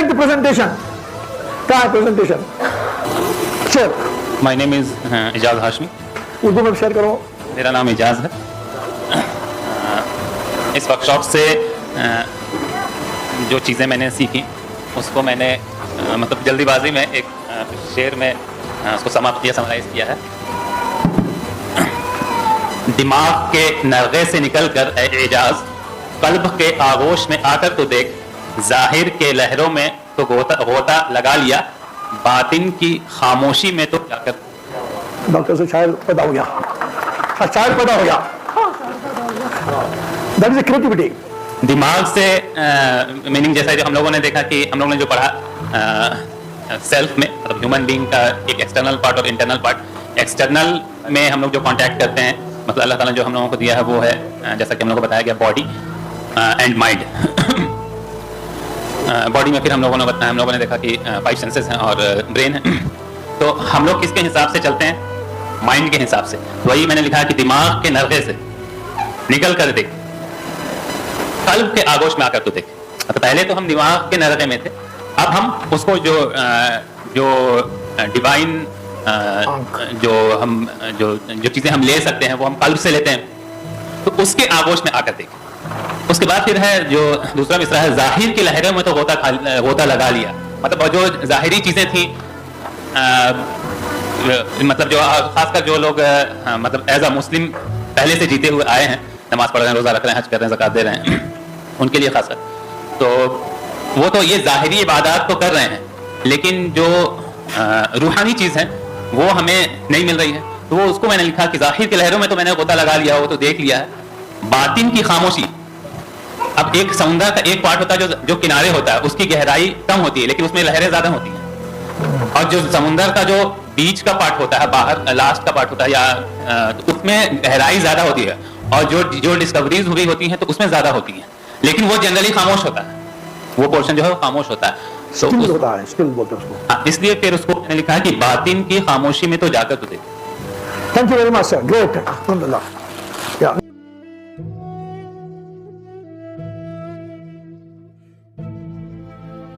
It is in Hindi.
Make the presentation. क्या है presentation? Share. My name is Ejaz Hashmi. Urdu में शेयर करो। मेरा नाम इजाज़ है। इस वर्कशॉप से जो चीज़ें मैंने सीखी उसको मैंने मतलब जल्दीबाजी में एक शेर में उसको समराइज़ किया है। दिमाग के नरगे से निकलकर एजाज, कल्ब के आगोश में आकर तो देख, जाहिर के लहरों में तो गोता लगा लिया, बातिन की खामोशी में तो जाकर। डॉक्टर से शायर पैदा हो गया, शायर पैदा हो गया। That is creativity. दिमाग से मीनिंग जैसा जो हम लोगों ने देखा कि हम लोगों ने जो पढ़ा सेल्फ में, मतलब ह्यूमन बीइंग का एक एक्सटर्नल पार्ट और इंटरनल पार्ट। एक्सटर्नल में हम लोग जो कांटेक्ट करते हैं, मतलब अल्लाह ताला ने जो हम लोगों को दिया है वो है जैसा कि हम लोगों को बताया गया बॉडी एंड माइंड। बॉडी में फिर हम लोगों ने देखा कि 5 सेंसेस हैं और ब्रेन है। तो हम लोग किसके हिसाब से चलते हैं? माइंड के हिसाब से। वही मैंने लिखा कि दिमाग के नरगे से निकल कर देख, कल्ब के आगोश में आकर तो देख। तो पहले तो हम दिमाग के नरगे में थे, अब हम उसको जो डिवाइन जो चीजें हम ले सकते हैं वो हम कल्ब से लेते हैं, तो उसके आगोश में आकर देख। उसके बाद फिर है जो दूसरा मिसरा है, जाहिर की लहरों में तो गोता लगा लिया। मतलब जो जाहिरी चीजें थी, मतलब जो खासकर जो लोग मतलब एज अ मुस्लिम पहले से जीते हुए आए हैं, नमाज पढ़ रहे हैं, रोजा रख रहे हैं, हज कर रहे हैं, ज़कात दे रहे हैं, उनके लिए खासकर तो वो तो ये जाहिरी इबादत तो कर रहे हैं, लेकिन जो रूहानी चीज़ है वो हमें नहीं मिल रही है। तो वो उसको मैंने लिखा कि जाहिर की लहरों में तो मैंने गोता लगा लिया, वो तो देख लिया है, बातिन की खामोशी। अब एक समुद्र का एक पार्ट होता है जो किनारे होता है, उसकी गहराई कम होती है लेकिन उसमें लहरें ज्यादा होती हैं, और जो समुद्र का जो बीच का पार्ट होता है, बाहर लास्ट का पार्ट होता है, या तो उसमें गहराई ज्यादा होती है, और जो डिस्कवरीज हुई होती हैं तो उसमें ज्यादा होती हैं, लेकिन वो जनरली खामोश होता है, वो पोर्शन जो है वो खामोश होता है। स्टिल होता है, स्टिल बोलते हैं उसको। इसलिए फिर उसको मैंने लिखा है कि बातिन की खामोशी में तो जाकर तो देख। Thank you very much sir, great, अल्हम्दुलिल्लाह।